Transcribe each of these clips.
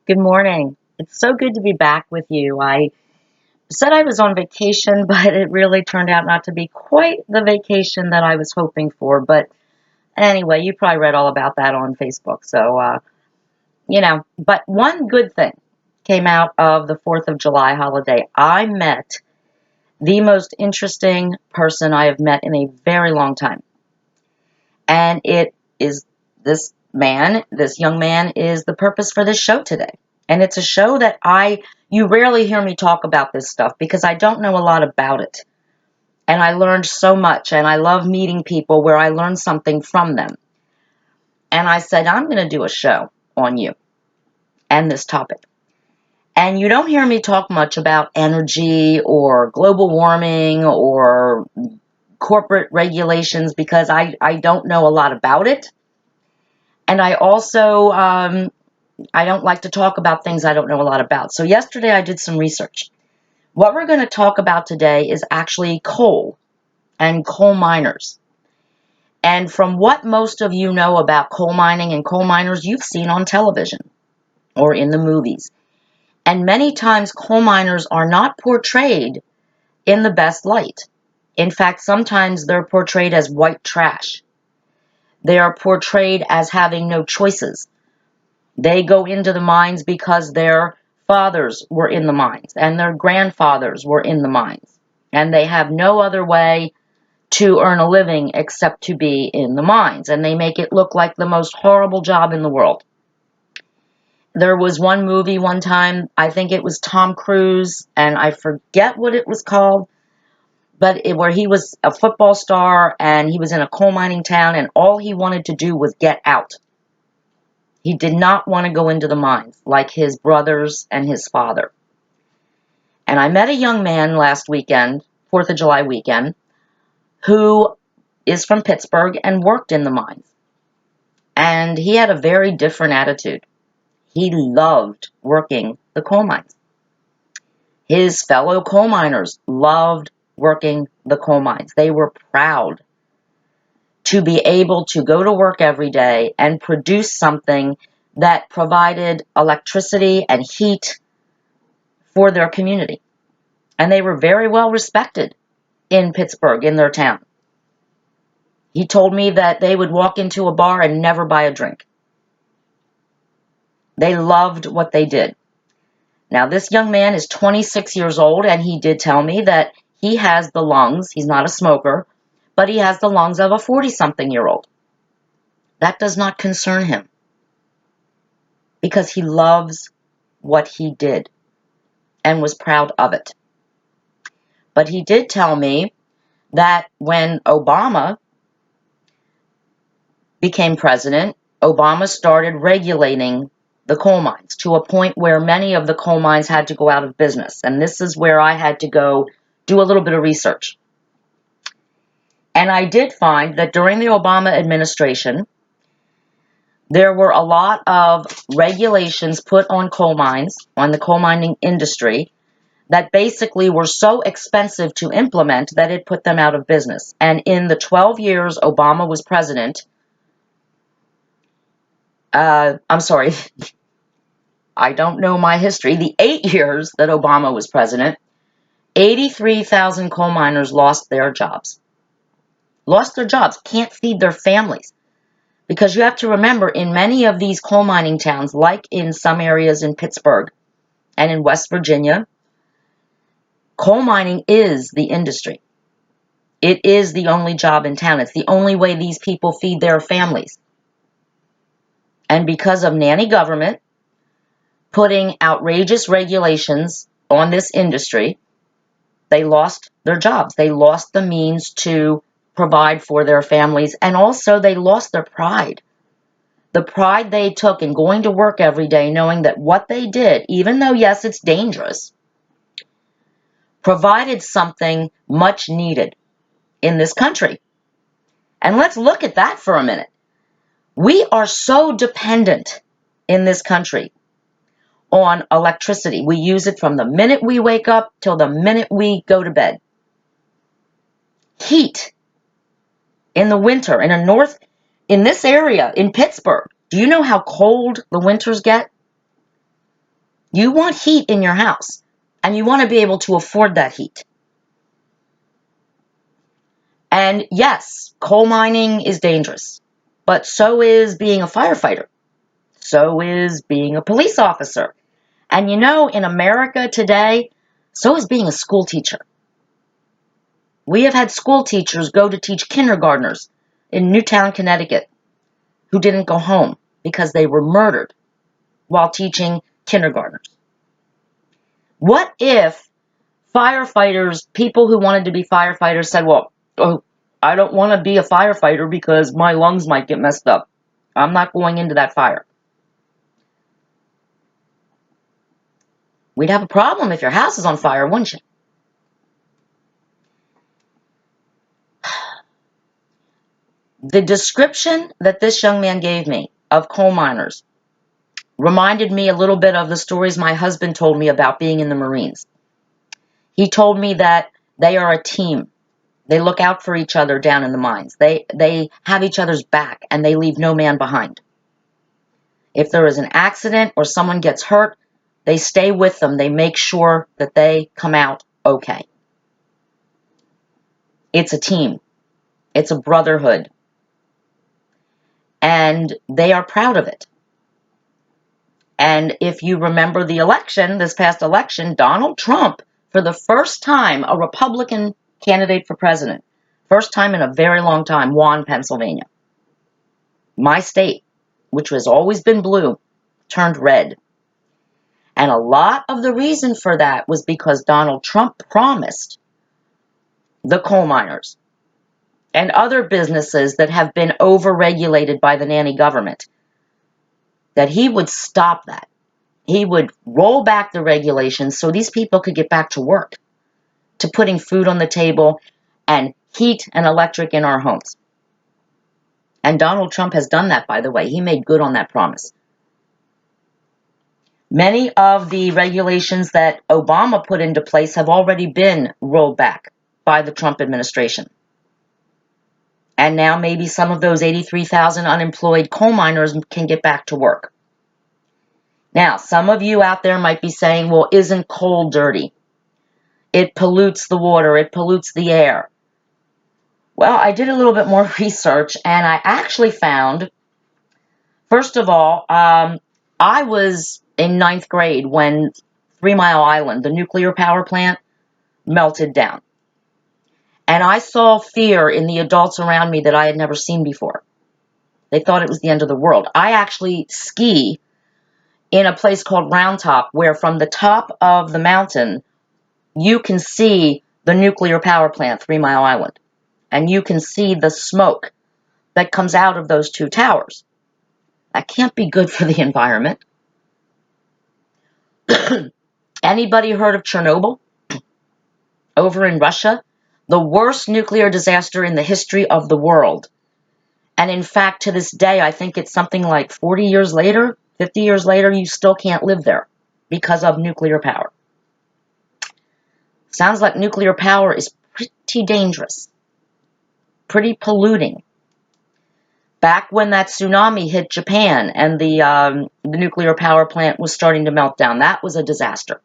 Good morning. It's so good to be back with you. I said I was on vacation, but it really turned out not to be quite the vacation that I was hoping for. But anyway, you probably read all about that on Facebook. But one good thing came out of the 4th of July holiday. I met the most interesting person I have met in a very long time. And it is this young man is the purpose for this show today. And it's a show that you rarely hear me talk about this stuff because I don't know a lot about it. And I learned so much, and I love meeting people where I learn something from them. And I said, I'm going to do a show on you and this topic. And you don't hear me talk much about energy or global warming or corporate regulations because I don't know a lot about it. And I also, I don't like to talk about things I don't know a lot about. So yesterday I did some research. What we're going to talk about today is actually coal and coal miners. And from what most of you know about coal mining and coal miners, you've seen on television or in the movies. And many times coal miners are not portrayed in the best light. In fact, sometimes they're portrayed as white trash. They are portrayed as having no choices. They go into the mines because their fathers were in the mines and their grandfathers were in the mines. And they have no other way to earn a living except to be in the mines. And they make it look like the most horrible job in the world. There was one movie one time, I think it was Tom Cruise, and I forget what it was called, but where he was a football star and he was in a coal mining town and all he wanted to do was get out. He did not want to go into the mines like his brothers and his father. And I met a young man last weekend, 4th of July weekend, who is from Pittsburgh and worked in the mines. And he had a very different attitude. He loved working the coal mines. His fellow coal miners loved working the coal mines. They were proud to be able to go to work every day and produce something that provided electricity and heat for their community. And they were very well respected in Pittsburgh, in their town. He told me that they would walk into a bar and never buy a drink. They loved what they did. Now, this young man is 26 years old, and he did tell me that he has the lungs. He's not a smoker, but he has the lungs of a 40-something-year-old. That does not concern him because he loves what he did and was proud of it. But he did tell me that when Obama became president, Obama started regulating the coal mines to a point where many of the coal mines had to go out of business. And this is where I had to go do a little bit of research. And I did find that during the Obama administration, there were a lot of regulations put on coal mines, on the coal mining industry, that basically were so expensive to implement that it put them out of business. And in the 12 years Obama was president, I'm sorry, I don't know my history. The 8 years that Obama was president, 83,000 coal miners lost their jobs. Lost their jobs, can't feed their families. Because you have to remember, in many of these coal mining towns, like in some areas in Pittsburgh and in West Virginia, coal mining is the industry. It is the only job in town. It's the only way these people feed their families. And because of nanny government putting outrageous regulations on this industry, they lost their jobs. They lost the means to provide for their families, and also they lost their pride. The pride they took in going to work every day, knowing that what they did, even though, yes, it's dangerous, provided something much needed in this country. And let's look at that for a minute. We are so dependent in this country on electricity. We use it from the minute we wake up till the minute we go to bed. Heat in the winter in this area, in Pittsburgh. Do you know how cold the winters get? You want heat in your house, and you want to be able to afford that heat. And yes, coal mining is dangerous, but so is being a firefighter. So is being a police officer. And you know, in America today, so is being a school teacher. We have had school teachers go to teach kindergartners in Newtown, Connecticut, who didn't go home because they were murdered while teaching kindergartners. What if firefighters, people who wanted to be firefighters said, well, oh, I don't want to be a firefighter because my lungs might get messed up. I'm not going into that fire. We'd have a problem if your house is on fire, wouldn't you? The description that this young man gave me of coal miners reminded me a little bit of the stories my husband told me about being in the Marines. He told me that they are a team. They look out for each other down in the mines. They have each other's back, and they leave no man behind. If there is an accident or someone gets hurt, they stay with them. They make sure that they come out okay. It's a team. It's a brotherhood. And they are proud of it. And if you remember the election, this past election, Donald Trump, for the first time, a Republican candidate for president, first time in a very long time, won Pennsylvania. My state, which has always been blue, turned red. And a lot of the reason for that was because Donald Trump promised the coal miners and other businesses that have been overregulated by the nanny government that he would stop that. He would roll back the regulations so these people could get back to work, to putting food on the table and heat and electric in our homes. And Donald Trump has done that, by the way. He made good on that promise. Many of the regulations that Obama put into place have already been rolled back by the Trump administration. And now maybe some of those 83,000 unemployed coal miners can get back to work. Now, some of you out there might be saying, well, isn't coal dirty? It pollutes the water, it pollutes the air. Well, I did a little bit more research, and I actually found, first of all, I was in 9th grade when 3 Mile Island, the nuclear power plant, melted down. And I saw fear in the adults around me that I had never seen before. They thought it was the end of the world. I actually ski in a place called Round Top, where from the top of the mountain, you can see the nuclear power plant, 3 Mile Island. And you can see the smoke that comes out of those two towers. That can't be good for the environment. Anybody heard of Chernobyl? Over in Russia? The worst nuclear disaster in the history of the world. And in fact, to this day, I think it's something like 40 years later, 50 years later, you still can't live there because of nuclear power. Sounds like nuclear power is pretty dangerous, pretty polluting. Back when that tsunami hit Japan and the nuclear power plant was starting to melt down, that was a disaster.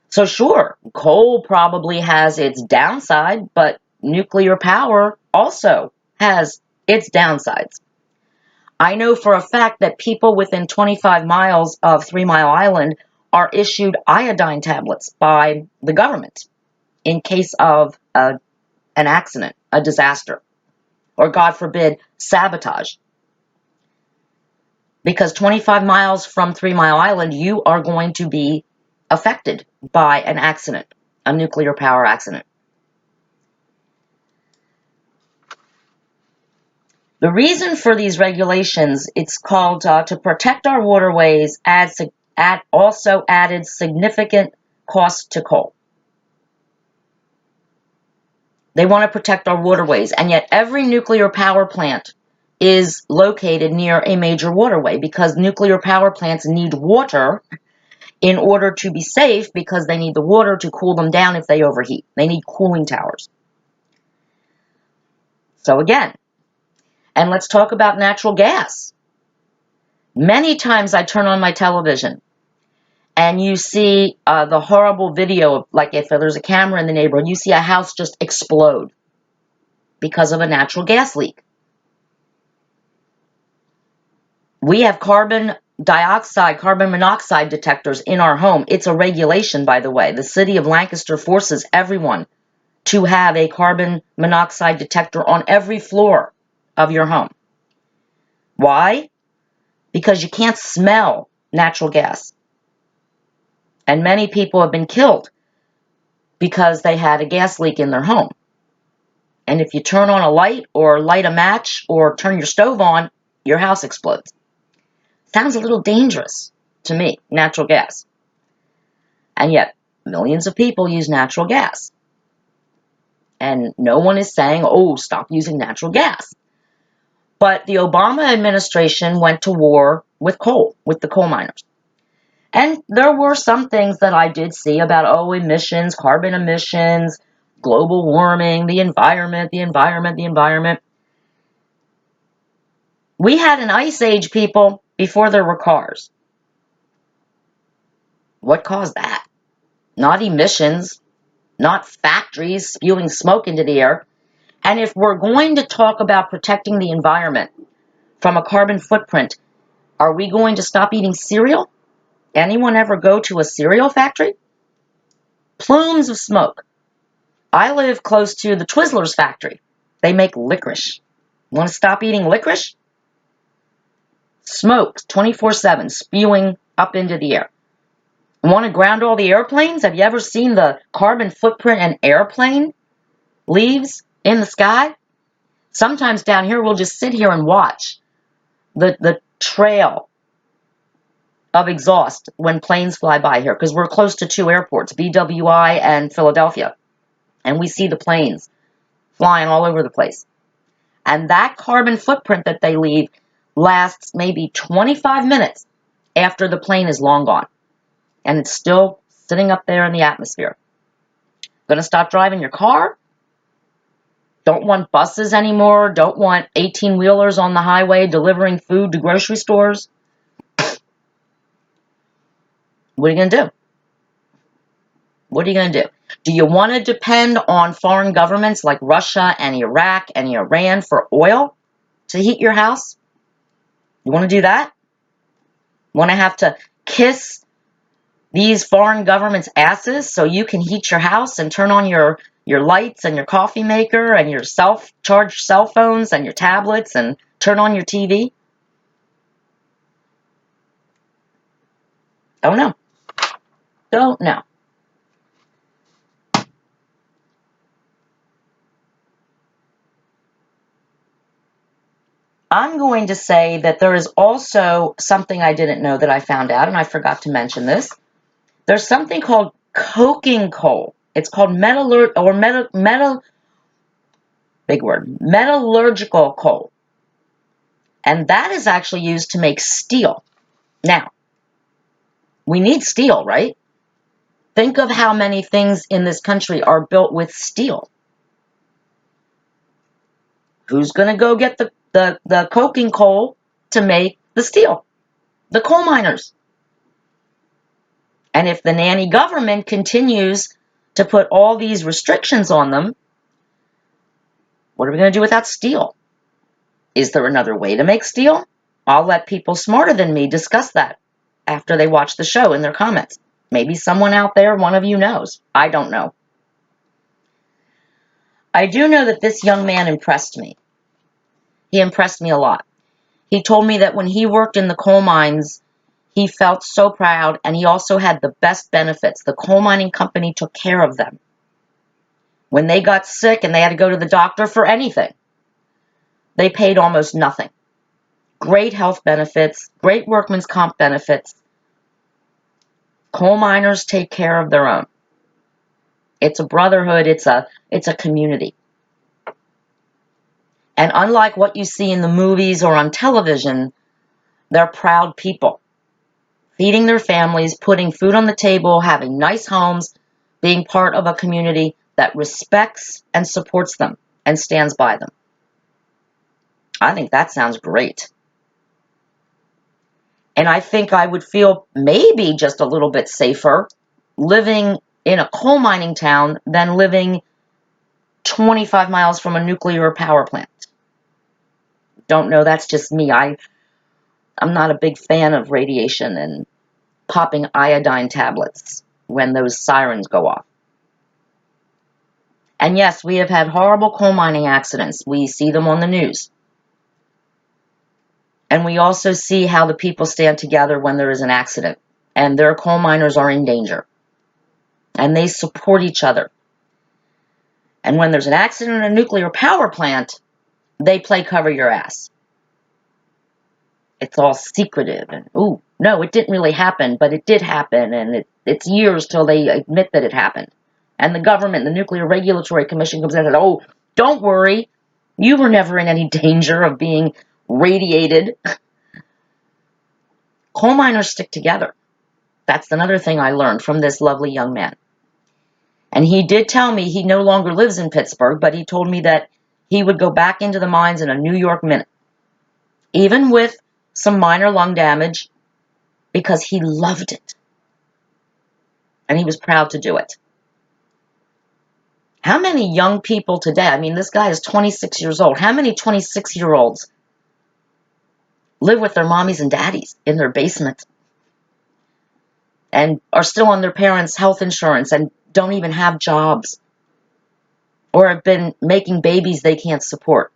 So sure, coal probably has its downside, but nuclear power also has its downsides. I know for a fact that people within 25 miles of 3 Mile Island are issued iodine tablets by the government in case of an accident, a disaster, or God forbid, sabotage. Because 25 miles from 3 Mile Island, you are going to be affected by an accident, a nuclear power accident. The reason for these regulations, it's called to protect our waterways, also added significant cost to coal. They want to protect our waterways, and yet every nuclear power plant is located near a major waterway because nuclear power plants need water in order to be safe because they need the water to cool them down if they overheat. They need cooling towers. So again, and let's talk about natural gas. Many times I turn on my television and you see the horrible video of, like, if there's a camera in the neighborhood, you see a house just explode because of a natural gas leak. We have carbon dioxide, carbon monoxide detectors in our home. It's a regulation, by the way. The city of Lancaster forces everyone to have a carbon monoxide detector on every floor of your home. Why? Because you can't smell natural gas. And many people have been killed because they had a gas leak in their home. And if you turn on a light or light a match or turn your stove on, your house explodes. Sounds a little dangerous to me, natural gas. And yet, millions of people use natural gas. And no one is saying, oh, stop using natural gas. But the Obama administration went to war with coal, with the coal miners. And there were some things that I did see about, oh, emissions, carbon emissions, global warming, the environment, the environment, the environment. We had an ice age, people, before there were cars. What caused that? Not emissions, not factories spewing smoke into the air. And if we're going to talk about protecting the environment from a carbon footprint, are we going to stop eating cereal? Anyone ever go to a cereal factory? Plumes of smoke. I live close to the Twizzlers factory. They make licorice. Want to stop eating licorice? Smoke 24/7 spewing up into the air. Want to ground all the airplanes? Have you ever seen the carbon footprint an airplane leaves in the sky? Sometimes down here we'll just sit here and watch the trail of exhaust when planes fly by here, because we're close to two airports, BWI and Philadelphia, and we see the planes flying all over the place. And that carbon footprint that they leave lasts maybe 25 minutes after the plane is long gone, and it's still sitting up there in the atmosphere. Gonna stop driving your car? Don't want buses anymore? Don't want 18-wheelers on the highway delivering food to grocery stores? What are you going to do? What are you going to do? Do you want to depend on foreign governments like Russia and Iraq and Iran for oil to heat your house? You want to do that? Want to have to kiss these foreign governments' asses so you can heat your house and turn on your lights and your coffee maker and your self-charged cell phones and your tablets and turn on your TV? Don't know. Don't know. I'm going to say that there is also something I didn't know that I found out, and I forgot to mention this. There's something called coking coal. It's called metallurgical coal. And that is actually used to make steel. Now, we need steel, right? Think of how many things in this country are built with steel. Who's going to go get the coking coal to make the steel? The coal miners. And if the nanny government continues to put all these restrictions on them, what are we going to do without steel? Is there another way to make steel? I'll let people smarter than me discuss that after they watch the show in their comments. Maybe someone out there, one of you knows. I don't know. I do know that this young man impressed me. He impressed me a lot. He told me that when he worked in the coal mines, he felt so proud, and he also had the best benefits. The coal mining company took care of them. When they got sick and they had to go to the doctor for anything, they paid almost nothing. Great health benefits, great workman's comp benefits. Coal miners take care of their own. It's a brotherhood, it's a community. And unlike what you see in the movies or on television, they're proud people, feeding their families, putting food on the table, having nice homes, being part of a community that respects and supports them and stands by them. I think that sounds great. And I think I would feel maybe just a little bit safer living in a coal mining town than living 25 miles from a nuclear power plant. Don't know, that's just me. I'm not a big fan of radiation and popping iodine tablets when those sirens go off. And yes, we have had horrible coal mining accidents. We see them on the news. And we also see how the people stand together when there is an accident and their coal miners are in danger. And they support each other. And when there's an accident in a nuclear power plant, they play cover your ass. It's all secretive and, ooh, no, it didn't really happen, but it did happen, and it's years till they admit that it happened. And the government, the Nuclear Regulatory Commission comes in and says, oh, don't worry, you were never in any danger of being radiated. Coal miners stick together. That's another thing I learned from this lovely young man. And he did tell me he no longer lives in Pittsburgh, but he told me that he would go back into the mines in a New York minute, even with some minor lung damage, because he loved it. And he was proud to do it. How many young people today, I mean, this guy is 26 years old. How many 26-year-olds live with their mommies and daddies in their basement and are still on their parents' health insurance and don't even have jobs or have been making babies they can't support?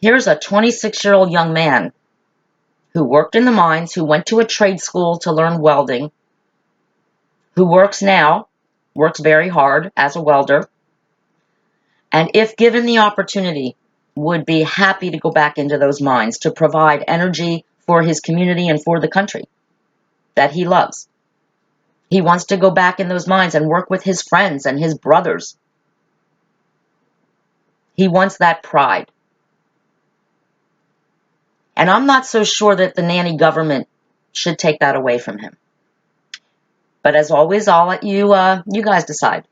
Here's a 26-year-old young man who worked in the mines, who went to a trade school to learn welding, who works very hard as a welder, and if given the opportunity, would be happy to go back into those mines to provide energy for his community and for the country that he loves. He wants to go back in those mines and work with his friends and his brothers. He wants that pride. And I'm not so sure that the nanny government should take that away from him. But as always, I'll let you guys decide.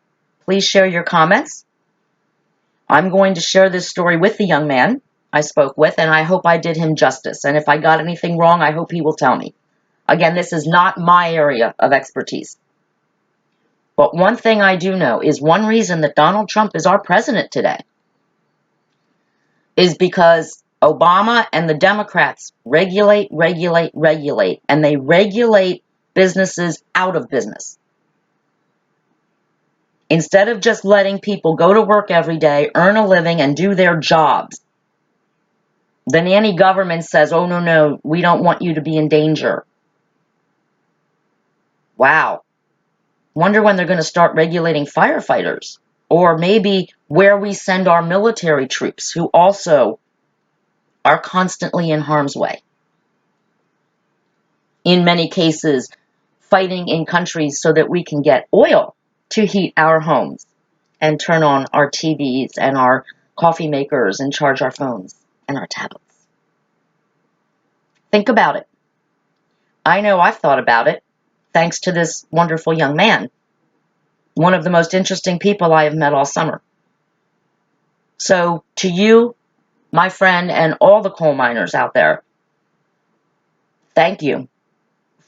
Please share your comments. I'm going to share this story with the young man I spoke with, and I hope I did him justice. And if I got anything wrong, I hope he will tell me. Again, this is not my area of expertise. But one thing I do know is one reason that Donald Trump is our president today is because Obama and the Democrats regulate, and they regulate businesses out of business. Instead of just letting people go to work every day, earn a living, and do their jobs, the nanny government says, oh, no, we don't want you to be in danger. Wow. Wonder when they're going to start regulating firefighters, or maybe where we send our military troops who also are constantly in harm's way. In many cases, fighting in countries so that we can get oil to heat our homes and turn on our TVs and our coffee makers and charge our phones and our tablets. Think about it. I know I've thought about it, thanks to this wonderful young man, one of the most interesting people I have met all summer. So to you, my friend, and all the coal miners out there, thank you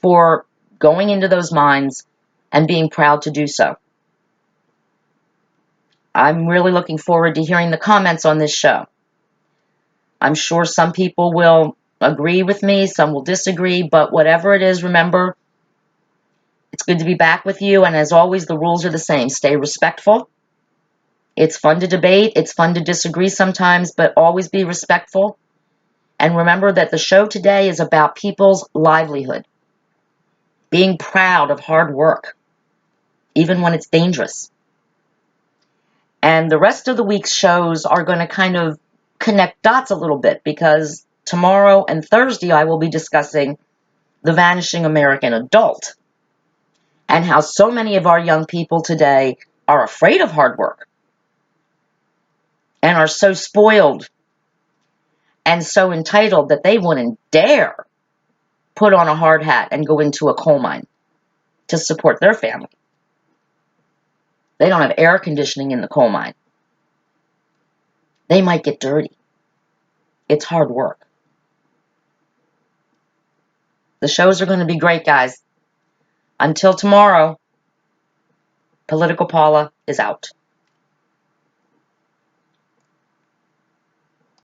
for going into those mines and being proud to do so. I'm really looking forward to hearing the comments on this show. I'm sure some people will agree with me, some will disagree, but whatever it is, remember, it's good to be back with you, and as always, the rules are the same. Stay respectful. It's fun to debate, it's fun to disagree sometimes, but always be respectful. And remember that the show today is about people's livelihood, being proud of hard work, even when it's dangerous. And the rest of the week's shows are going to kind of connect dots a little bit, because tomorrow and Thursday I will be discussing the vanishing American adult and how so many of our young people today are afraid of hard work and are so spoiled and so entitled that they wouldn't dare put on a hard hat and go into a coal mine to support their family. They don't have air conditioning in the coal mine. They might get dirty. It's hard work. The shows are going to be great, guys. Until tomorrow, Political Paula is out.